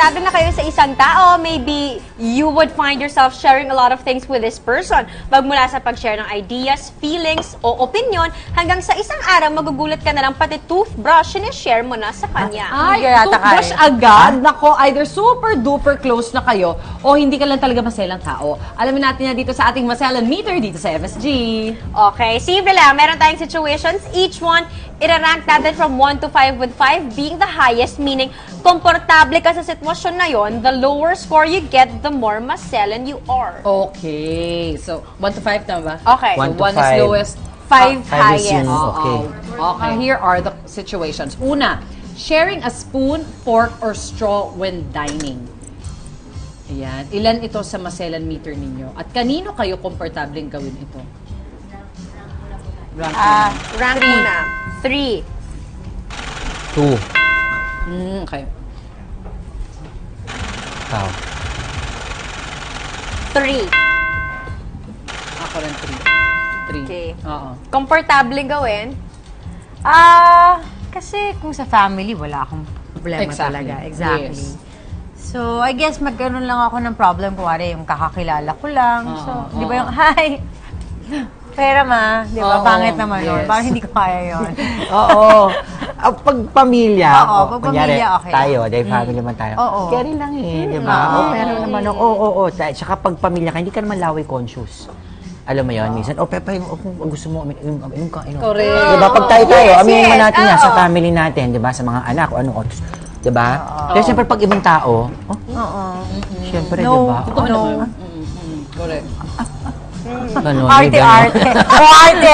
komportable na kayo sa isang tao, maybe you would find yourself sharing a lot of things with this person. Magmula sa pag-share ng ideas, feelings, o opinion, hanggang sa isang araw, magugulat ka na lang pati toothbrush, sinishare mo na sa kanya. Ay, toothbrush agad. Nako, either super duper close na kayo o hindi ka lang talaga maselang tao. Alamin natin na dito sa ating maselan meter dito sa MSG. Okay, simple lang. Meron tayong situations. Each one, irarank natin from 1 to 5 with 5 being the highest, meaning komportable ka sa sitwasyon na yon, the lower score you get, the more maselan you are. Okay. So, 1 to 5 tama ba? Okay. So, 1 to 1 is 5. lowest. 5 is highest. yun. Okay. Okay. Here are the situations. Una, sharing a spoon, fork, or straw when dining. Ayan. Ilan ito sa maselan meter ninyo? At kanino kayo komportableng gawin ito? Rank muna. 3. 2. Okay. Ikaw. 3. Ako rin 3. 3. Okay. Oo. Komportable gawin? Kasi kung sa family, wala akong problema Exactly. talaga. Exactly. Yes. So, I guess magkaroon lang ako ng problem. Kuwari, yung kakakilala ko lang. So, di ba yung, hi! Pera ma, di ba? Pangit naman yun. Yes. Parang hindi ko kaya yun. Oo. Pag pamilya, Oo, pag kunyari, pamilya, okay. tayo, dahil family man tayo. Oo. Carry lang di ba? Pero naman, Tsaka pag pamilya ka, hindi ka naman laway conscious. Alam mo yun, minsan, Pepa, kung gusto mo, inom ka. Correct. Diba? Pag tayo, aminin mo natin yan sa family natin, diba? Sa mga anak, o anong otos. Diba? Pero siyempre, pag ibang tao, siyempre, diba? No. Correct. Ganun, Arte-arte. Arte.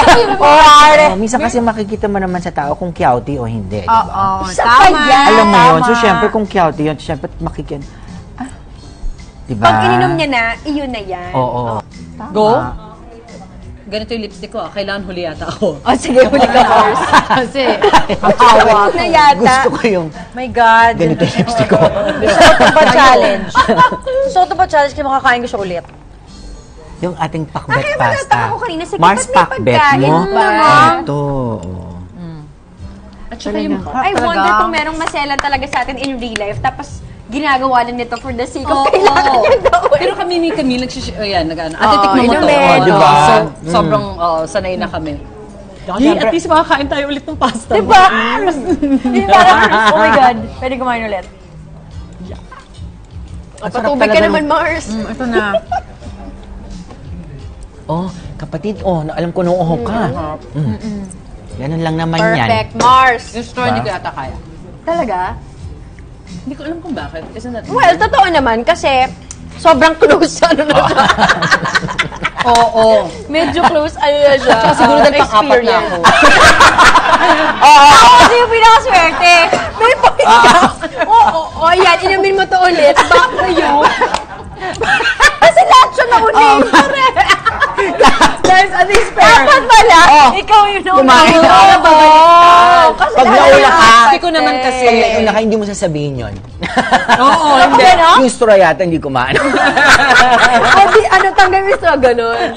minsan kasi makikita mo naman sa tao kung kyauti o hindi, diba? Oo, tama. Alam mo yun, so tama. siyempre kung kyauti yun, siyempre makikita, diba? Pag ininom niya na, iyon na yan. Oo. Go? Ganito yung lipstick ko. Kailangan huli yata ako. Sige, huli ka first. Kasi, Hawak na yata. Gusto ko yung My God. ganito yung lipstick ko. Soto pa challenge. Soto pa challenge kaya makakain ko siya ulit. Yung ating pakbet Kaya pasta. matatawa ko kanina. Sige, Mars ba't may pakbet pagkain mo. ba? Ito. at saka yung I wonder kung merong maselan talaga sa atin in real life. Tapos, ginagawa lang nito for the sake of kailangan niya gawin. Pero kami ni Camille, ayan, ate, tikman mo to. inumin. Diba? So, sobrang sanay na kami. At least makakain tayo ulit ng pasta. Diba? Parang, oh my God. Pwede kumain ulit. Patubig ka naman, Mars. Ito na. Kapatid, alam ko nung ka. Ganun lang naman yan. Perfect, Mars. Yung straw, hindi ko yata kaya. Talaga? Hindi ko alam kung bakit. Isn't that Well, totoo naman kasi sobrang close na siya. Oo. Medyo close na siya. Tsaka siguro dahil pang-apat na ako. Ako kasi yung pinakaswerte. May point ka. Oo, yan. Inumin mo to ulit. Back to you. Kasi lahat siya naunin. Guys, at least fair. Dapat pala. Ikaw yung Kumain naunin. ka. Kasi Pag nauna ka, Hindi ko naman kasi. pag nauna ka, hindi mo sasabihin yun. Oo, hindi. Yung straw yata, hindi kumain. Ano, tanggal yung straw, ganun.